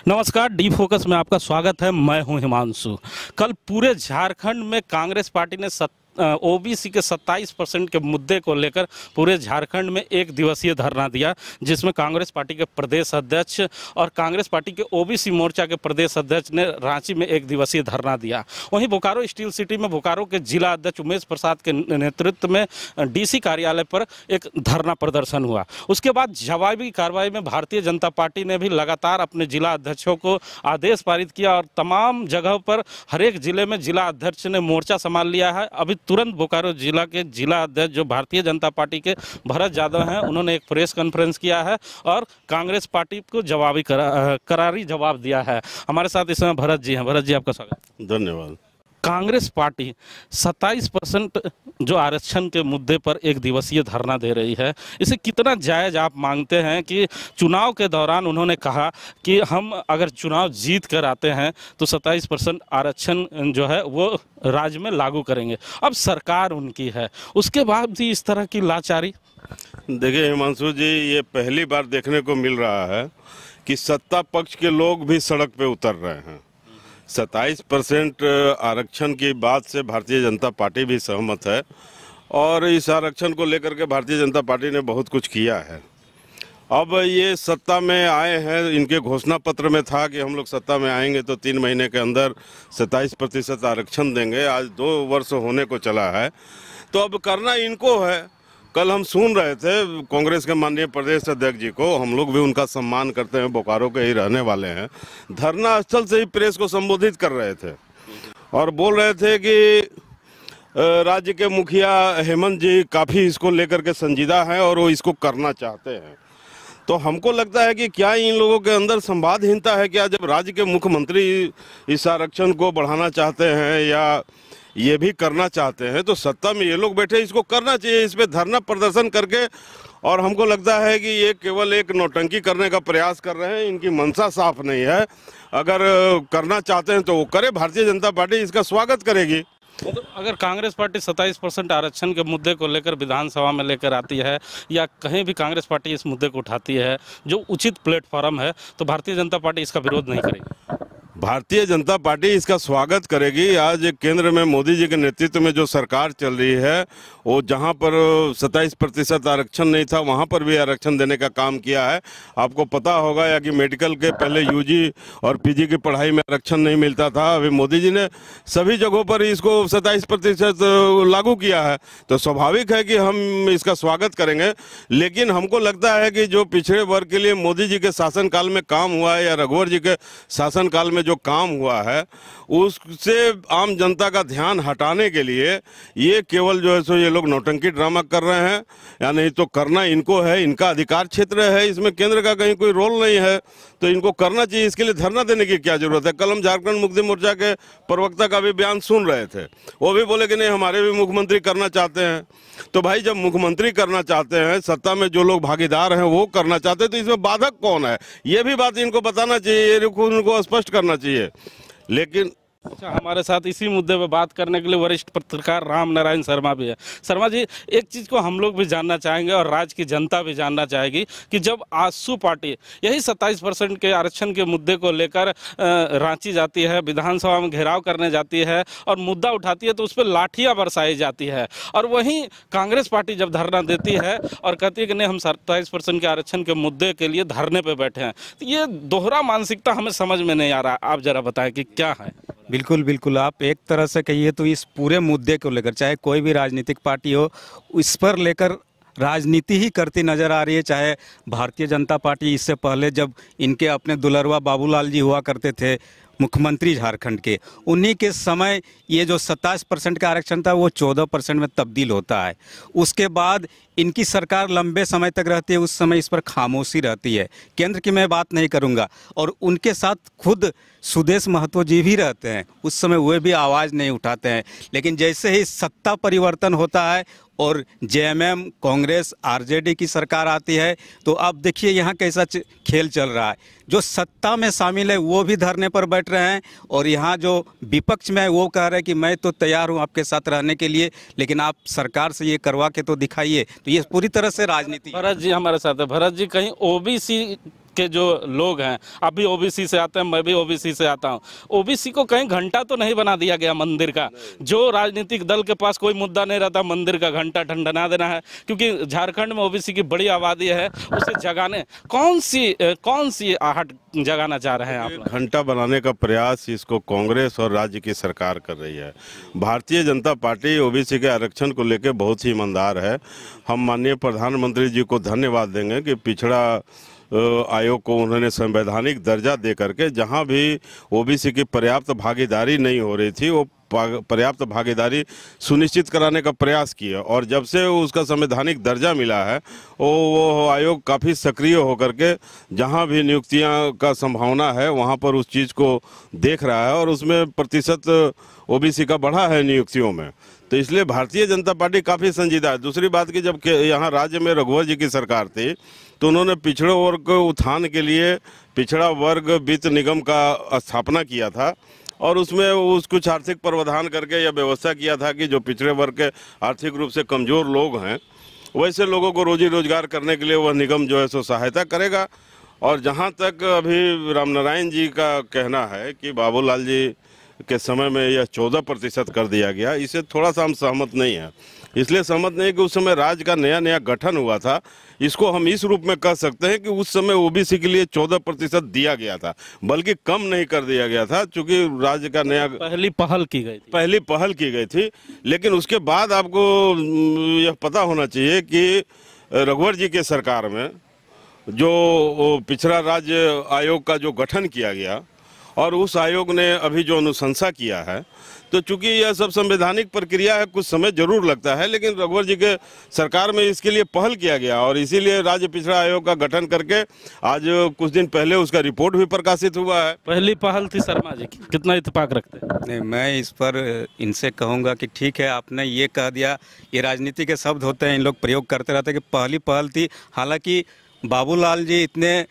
नमस्कार, D focus में आपका स्वागत है। मैं हूं हिमांशु। कल पूरे झारखंड में कांग्रेस पार्टी ने ओबीसी के 27% के मुद्दे को लेकर पूरे झारखंड में एक दिवसीय धरना दिया, जिसमें कांग्रेस पार्टी के प्रदेश अध्यक्ष और कांग्रेस पार्टी के ओबीसी मोर्चा के प्रदेश अध्यक्ष ने रांची में एक दिवसीय धरना दिया। वहीं बोकारो स्टील सिटी में बोकारो के जिला अध्यक्ष उमेश प्रसाद के नेतृत्व में डीसी कार्यालय पर एक धरना प्रदर्शन हुआ। उसके बाद जवाबी कार्रवाई में भारतीय जनता पार्टी ने भी लगातार अपने जिला अध्यक्षों को आदेश पारित किया और तमाम जगहों पर हर एक जिले में जिला अध्यक्ष ने मोर्चा संभाल लिया है। अभी तुरंत बोकारो जिला के जिला अध्यक्ष जो भारतीय जनता पार्टी के भरत यादव हैं, उन्होंने एक प्रेस कॉन्फ्रेंस किया है और कांग्रेस पार्टी को जवाबी करारी जवाब दिया है। हमारे साथ इस समय भरत जी हैं। भरत जी, आपका स्वागत। धन्यवाद। कांग्रेस पार्टी 27% जो आरक्षण के मुद्दे पर एक दिवसीय धरना दे रही है, इसे कितना जायज़ आप मांगते हैं कि चुनाव के दौरान उन्होंने कहा कि हम अगर चुनाव जीत कर आते हैं तो 27% आरक्षण जो है वो राज्य में लागू करेंगे। अब सरकार उनकी है, उसके बाद भी इस तरह की लाचारी। देखिए हिमांशु जी, ये पहली बार देखने को मिल रहा है कि सत्ता पक्ष के लोग भी सड़क पे उतर रहे हैं। 27% आरक्षण की बात से भारतीय जनता पार्टी भी सहमत है और इस आरक्षण को लेकर के भारतीय जनता पार्टी ने बहुत कुछ किया है। अब ये सत्ता में आए हैं, इनके घोषणा पत्र में था कि हम लोग सत्ता में आएंगे तो 3 महीने के अंदर 27% आरक्षण देंगे। आज 2 वर्ष होने को चला है, तो अब करना इनको है। कल हम सुन रहे थे कांग्रेस के माननीय प्रदेश अध्यक्ष जी को, हम लोग भी उनका सम्मान करते हैं, बोकारो के ही रहने वाले हैं, धरना स्थल से ही प्रेस को संबोधित कर रहे थे और बोल रहे थे कि राज्य के मुखिया हेमंत जी काफ़ी इसको लेकर के संजीदा हैं और वो इसको करना चाहते हैं। तो हमको लगता है कि क्या इन लोगों के अंदर संवादहीनता है क्या? जब राज्य के मुख्यमंत्री इस आरक्षण को बढ़ाना चाहते हैं या ये भी करना चाहते हैं, तो सत्ता में ये लोग बैठे, इसको करना चाहिए, इस पे धरना प्रदर्शन करके। और हमको लगता है कि ये केवल एक नौटंकी करने का प्रयास कर रहे हैं, इनकी मंशा साफ नहीं है। अगर करना चाहते हैं तो वो करे, भारतीय जनता पार्टी इसका स्वागत करेगी। मतलब अगर कांग्रेस पार्टी 27% आरक्षण के मुद्दे को लेकर विधानसभा में लेकर आती है या कहीं भी कांग्रेस पार्टी इस मुद्दे को उठाती है जो उचित प्लेटफॉर्म है, तो भारतीय जनता पार्टी इसका विरोध नहीं करेगी। भारतीय जनता पार्टी इसका स्वागत करेगी। आज केंद्र में मोदी जी के नेतृत्व में जो सरकार चल रही है, वो जहां पर 27% आरक्षण नहीं था वहां पर भी आरक्षण देने का काम किया है। आपको पता होगा या कि मेडिकल के पहले यूजी और पीजी की पढ़ाई में आरक्षण नहीं मिलता था, अभी मोदी जी ने सभी जगहों पर इसको 27% लागू किया है। तो स्वाभाविक है कि हम इसका स्वागत करेंगे। लेकिन हमको लगता है कि जो पिछड़े वर्ग के लिए मोदी जी के शासनकाल में काम हुआ है या रघुवर जी के शासनकाल में जो काम हुआ है, उससे आम जनता का ध्यान हटाने के लिए ये केवल जो है सो ये लोग नौटंकी ड्रामा कर रहे हैं, या नहीं तो करना इनको है, इनका अधिकार क्षेत्र है, इसमें केंद्र का कहीं कोई रोल नहीं है, तो इनको करना चाहिए। इसके लिए धरना देने की क्या जरूरत है? कल हम झारखंड मुक्ति मोर्चा के प्रवक्ता का भी बयान सुन रहे थे, वो भी बोले कि नहीं हमारे भी मुख्यमंत्री करना चाहते हैं। तो भाई, जब मुख्यमंत्री करना चाहते हैं, सत्ता में जो लोग भागीदार हैं वो करना चाहते हैं, तो इसमें बाधक कौन है? ये भी बात इनको बताना चाहिए, इनको स्पष्ट करना चाहिए। लेकिन अच्छा, हमारे साथ इसी मुद्दे पर बात करने के लिए वरिष्ठ पत्रकार राम नारायण शर्मा भी है। शर्मा जी, एक चीज़ को हम लोग भी जानना चाहेंगे और राज्य की जनता भी जानना चाहेगी कि जब आजसू पार्टी यही 27% के आरक्षण के मुद्दे को लेकर रांची जाती है, विधानसभा में घेराव करने जाती है और मुद्दा उठाती है, तो उस पर लाठियाँ बरसाई जाती है, और वहीं कांग्रेस पार्टी जब धरना देती है और कहती है कि नहीं हम 27% के आरक्षण के मुद्दे के लिए धरने पर बैठे हैं, तो ये दोहरा मानसिकता हमें समझ में नहीं आ रहा। आप जरा बताएं कि क्या है। बिल्कुल बिल्कुल, आप एक तरह से कहिए तो इस पूरे मुद्दे को लेकर चाहे कोई भी राजनीतिक पार्टी हो, इस पर लेकर राजनीति ही करती नजर आ रही है। चाहे भारतीय जनता पार्टी, इससे पहले जब इनके अपने दुलरवा बाबूलाल जी हुआ करते थे मुख्यमंत्री झारखंड के, उन्हीं के समय ये जो 27% का आरक्षण था वो 14% में तब्दील होता है। उसके बाद इनकी सरकार लंबे समय तक रहती है, उस समय इस पर खामोशी रहती है। केंद्र की मैं बात नहीं करूंगा, और उनके साथ खुद सुदेश महतो जी भी रहते हैं, उस समय वे भी आवाज़ नहीं उठाते हैं। लेकिन जैसे ही सत्ता परिवर्तन होता है और जेएमएम, कांग्रेस, आरजेडी की सरकार आती है, तो अब देखिए यहाँ कैसा खेल चल रहा है। जो सत्ता में शामिल है वो भी धरने पर बैठ रहे हैं, और यहाँ जो विपक्ष में है वो कह रहे हैं कि मैं तो तैयार हूँ आपके साथ रहने के लिए, लेकिन आप सरकार से ये करवा के तो दिखाइए। तो ये पूरी तरह से राजनीति। भरत जी हमारे साथ है। भरत जी, कहीं ओबीसी के जो लोग हैं, आप भी ओबीसी से आते हैं, मैं भी ओबीसी से आता हूं, ओबीसी को कहीं घंटा तो नहीं बना दिया गया मंदिर का? जो राजनीतिक दल के पास कोई मुद्दा नहीं रहता मंदिर का घंटा ठंडना देना है, क्योंकि झारखंड में ओबीसी की बड़ी आबादी है, उसे जगाने कौन सी आहट जगाना चाह रहे हैं आप लोग? घंटा बनाने का प्रयास इसको कांग्रेस और राज्य की सरकार कर रही है। भारतीय जनता पार्टी ओबीसी के आरक्षण को लेकर बहुत ही ईमानदार है। हम माननीय प्रधानमंत्री जी को धन्यवाद देंगे कि पिछड़ा आयोग को उन्होंने संवैधानिक दर्जा दे करके जहां भी ओबीसी की पर्याप्त भागीदारी नहीं हो रही थी वो पर्याप्त भागीदारी सुनिश्चित कराने का प्रयास किया, और जब से उसका संवैधानिक दर्जा मिला है वो आयोग काफ़ी सक्रिय होकर के जहां भी नियुक्तियां का संभावना है वहां पर उस चीज़ को देख रहा है, और उसमें प्रतिशत ओबीसी का बढ़ा है नियुक्तियों में। तो इसलिए भारतीय जनता पार्टी काफ़ी संजीदा है। दूसरी बात कि जब यहाँ राज्य में रघुवर जी की सरकार थी तो उन्होंने पिछड़े वर्ग के उत्थान के लिए पिछड़ा वर्ग वित्त निगम का स्थापना किया था, और उसमें उस कुछ आर्थिक प्रावधान करके यह व्यवस्था किया था कि जो पिछड़े वर्ग के आर्थिक रूप से कमज़ोर लोग हैं वैसे लोगों को रोजी रोजगार करने के लिए वह निगम जो है सो सहायता करेगा। और जहाँ तक अभी रामनारायण जी का कहना है कि बाबूलाल जी के समय में यह 14% कर दिया गया, इसे थोड़ा सा हम सहमत नहीं है। इसलिए सहमत नहीं कि उस समय राज्य का नया गठन हुआ था, इसको हम इस रूप में कह सकते हैं कि उस समय ओबीसी के लिए 14% दिया गया था, बल्कि कम नहीं कर दिया गया था, क्योंकि राज्य का नया पहली पहल की गई थी। लेकिन उसके बाद आपको यह पता होना चाहिए कि रघुवर जी के सरकार में जो पिछड़ा राज्य आयोग का जो गठन किया गया और उस आयोग ने अभी जो अनुशंसा किया है, तो चूंकि यह सब संवैधानिक प्रक्रिया है, कुछ समय जरूर लगता है, लेकिन रघुवर जी के सरकार में इसके लिए पहल किया गया और इसीलिए राज्य पिछड़ा आयोग का गठन करके आज कुछ दिन पहले उसका रिपोर्ट भी प्रकाशित हुआ है। पहली पहल थी शर्मा जी की, कितना इत्तेफाक रखते हैं? नहीं, मैं इस पर इनसे कहूँगा कि ठीक है, आपने ये कह दिया, ये राजनीति के शब्द होते हैं, इन लोग प्रयोग करते रहते हैं कि पहली पहल थी। हालांकि बाबूलाल जी इतने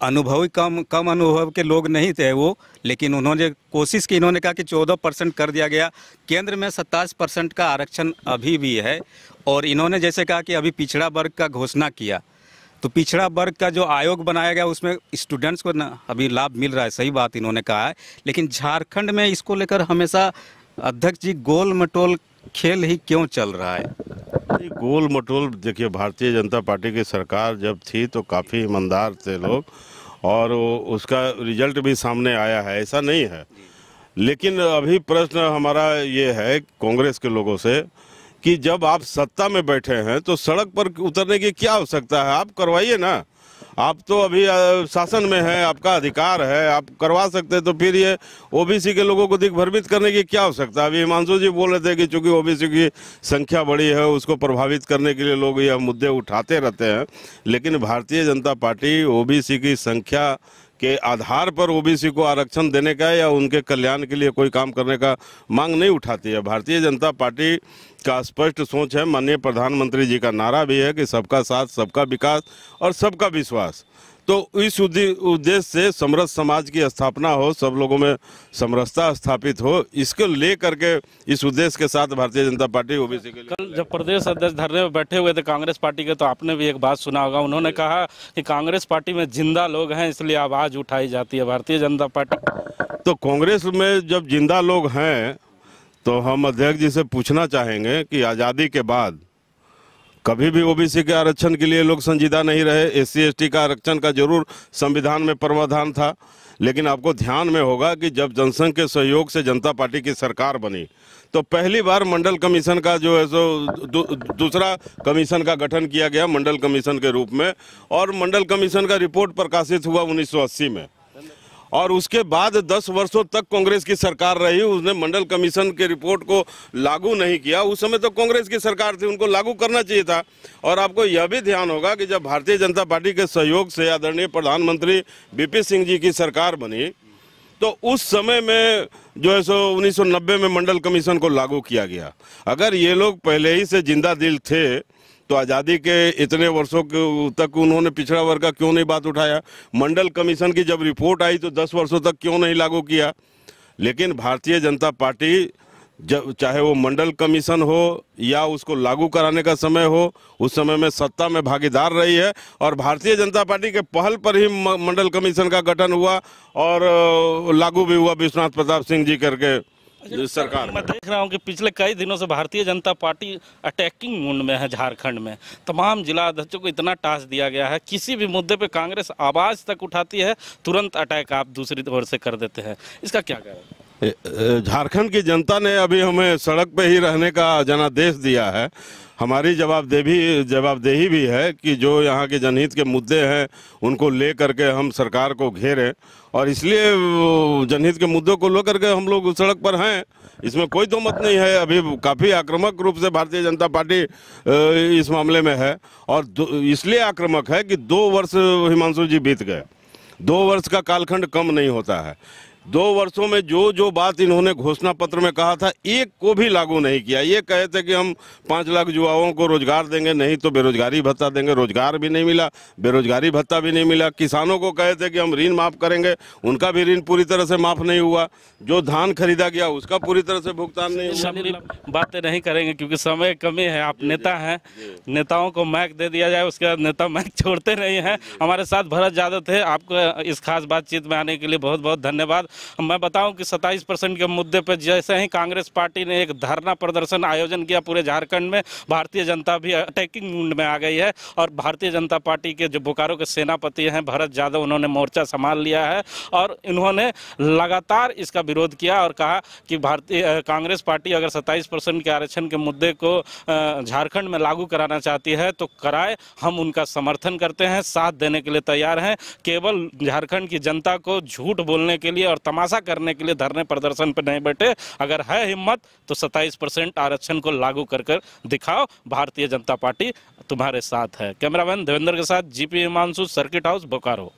अनुभवी कम अनुभव के लोग नहीं थे वो, लेकिन उन्होंने कोशिश की, इन्होंने कहा कि 14% कर दिया गया। केंद्र में 27% का आरक्षण अभी भी है, और इन्होंने जैसे कहा कि अभी पिछड़ा वर्ग का घोषणा किया, तो पिछड़ा वर्ग का जो आयोग बनाया गया उसमें स्टूडेंट्स को ना अभी लाभ मिल रहा है, सही बात इन्होंने कहा है। लेकिन झारखंड में इसको लेकर हमेशा अध्यक्ष जी गोल मटोल खेल ही क्यों चल रहा है? गोल मटोल, देखिए भारतीय जनता पार्टी की सरकार जब थी तो काफ़ी ईमानदार थे लोग, और उसका रिजल्ट भी सामने आया है, ऐसा नहीं है। लेकिन अभी प्रश्न हमारा ये है कांग्रेस के लोगों से कि जब आप सत्ता में बैठे हैं तो सड़क पर उतरने की क्या आवश्यकता है? आप करवाइए ना, आप तो अभी शासन में है, आपका अधिकार है, आप करवा सकते हैं, तो फिर ये ओबीसी के लोगों को दिग्भ्रमित करने की क्या आवश्यकता है? अभी हिमांशु जी बोल रहे थे कि चूंकि ओबीसी की संख्या बड़ी है उसको प्रभावित करने के लिए लोग यह मुद्दे उठाते रहते हैं, लेकिन भारतीय जनता पार्टी ओबीसी की संख्या के आधार पर ओबीसी को आरक्षण देने का या उनके कल्याण के लिए कोई काम करने का मांग नहीं उठाती है। भारतीय जनता पार्टी का स्पष्ट सोच है, माननीय प्रधानमंत्री जी का नारा भी है कि सबका साथ, सबका विकास और सबका विश्वास। तो इस उद्देश्य से समरस समाज की स्थापना हो, सब लोगों में समरसता स्थापित हो, इसको ले करके इस उद्देश्य के साथ भारतीय जनता पार्टी ओबीसी के लिए। कल जब प्रदेश अध्यक्ष धरने में बैठे हुए थे कांग्रेस पार्टी के, तो आपने भी एक बात सुना होगा, उन्होंने कहा कि कांग्रेस पार्टी में जिंदा लोग हैं इसलिए आवाज उठाई जाती है भारतीय जनता पार्टी। तो कांग्रेस में जब जिंदा लोग हैं तो हम अध्यक्ष जी से पूछना चाहेंगे कि आज़ादी के बाद कभी भी ओबीसी के आरक्षण के लिए लोग संजीदा नहीं रहे। एससी एसटी का आरक्षण का जरूर संविधान में प्रावधान था, लेकिन आपको ध्यान में होगा कि जब जनसंघ के सहयोग से जनता पार्टी की सरकार बनी तो पहली बार मंडल कमीशन का जो है सो दूसरा कमीशन का गठन किया गया मंडल कमीशन के रूप में, और मंडल कमीशन का रिपोर्ट प्रकाशित हुआ 1980 में, और उसके बाद 10 वर्षों तक कांग्रेस की सरकार रही, उसने मंडल कमीशन के रिपोर्ट को लागू नहीं किया। उस समय तो कांग्रेस की सरकार थी, उनको लागू करना चाहिए था। और आपको यह भी ध्यान होगा कि जब भारतीय जनता पार्टी के सहयोग से आदरणीय प्रधानमंत्री बीपी सिंह जी की सरकार बनी तो उस समय में जो है सो 1990 में मंडल कमीशन को लागू किया गया। अगर ये लोग पहले ही से जिंदा दिल थे तो आज़ादी के इतने वर्षों तक उन्होंने पिछड़ा वर्ग का क्यों नहीं बात उठाया? मंडल कमीशन की जब रिपोर्ट आई तो 10 वर्षों तक क्यों नहीं लागू किया? लेकिन भारतीय जनता पार्टी जब चाहे वो मंडल कमीशन हो या उसको लागू कराने का समय हो, उस समय में सत्ता में भागीदार रही है और भारतीय जनता पार्टी के पहल पर ही मंडल कमीशन का गठन हुआ और लागू भी हुआ विश्वनाथ प्रताप सिंह जी करके सरकार। मैं देख रहा हूं कि पिछले कई दिनों से Bharatiya Janata party attacking mood में है। झारखंड में तमाम जिला अध्यक्षों को इतना टास्क दिया गया है, किसी भी मुद्दे पे कांग्रेस आवाज तक उठाती है, तुरंत अटैक आप दूसरी ओर से कर देते हैं। इसका क्या कारण? झारखंड की जनता ने अभी हमें सड़क पे ही रहने का जनादेश दिया है। हमारी जवाबदेही भी है कि जो यहाँ के जनहित के मुद्दे हैं उनको ले करके हम सरकार को घेरें और इसलिए जनहित के मुद्दों को लेकर के हम लोग सड़क पर हैं। इसमें कोई दो मत नहीं है। अभी काफ़ी आक्रामक रूप से भारतीय जनता पार्टी इस मामले में है और इसलिए आक्रामक है कि 2 वर्ष हिमांशु जी बीत गए। 2 वर्ष का कालखंड कम नहीं होता है। 2 वर्षों में जो बात इन्होंने घोषणा पत्र में कहा था, एक को भी लागू नहीं किया। ये कहे थे कि हम 5 लाख युवाओं को रोजगार देंगे, नहीं तो बेरोजगारी भत्ता देंगे। रोजगार भी नहीं मिला, बेरोजगारी भत्ता भी नहीं मिला। किसानों को कहे थे कि हम ऋण माफ करेंगे, उनका भी ऋण पूरी तरह से माफ नहीं हुआ। जो धान खरीदा गया उसका पूरी तरह से भुगतान नहीं हुआ। बातें नहीं करेंगे क्योंकि समय कमी है। आप नेता हैं, नेताओं को मैक दे दिया जाए, उसके बाद नेता मैक छोड़ते नहीं हैं। हमारे साथ भरत यादव थे। आपको इस खास बातचीत में आने के लिए बहुत बहुत धन्यवाद। मैं बताऊं कि 27% के मुद्दे पर जैसे ही कांग्रेस पार्टी ने एक धरना प्रदर्शन आयोजन किया पूरे झारखंड में, भारतीय जनता भी अटैकिंग मूड में आ गई है और भारतीय जनता पार्टी के जो बोकारो के सेनापति हैं भरत यादव, उन्होंने मोर्चा संभाल लिया है और इन्होंने लगातार इसका विरोध किया और कहा कि भारतीय कांग्रेस पार्टी अगर 27% के आरक्षण के मुद्दे को झारखंड में लागू कराना चाहती है तो कराए, हम उनका समर्थन करते हैं, साथ देने के लिए तैयार हैं। केवल झारखंड की जनता को झूठ बोलने के लिए और तमाशा करने के लिए धरने प्रदर्शन पर नहीं बैठे। अगर है हिम्मत तो 27% आरक्षण को लागू कर दिखाओ। भारतीय जनता पार्टी तुम्हारे साथ है। कैमरामैन देवेंद्र के साथ GP Himanshu, circuit house, Bokaro.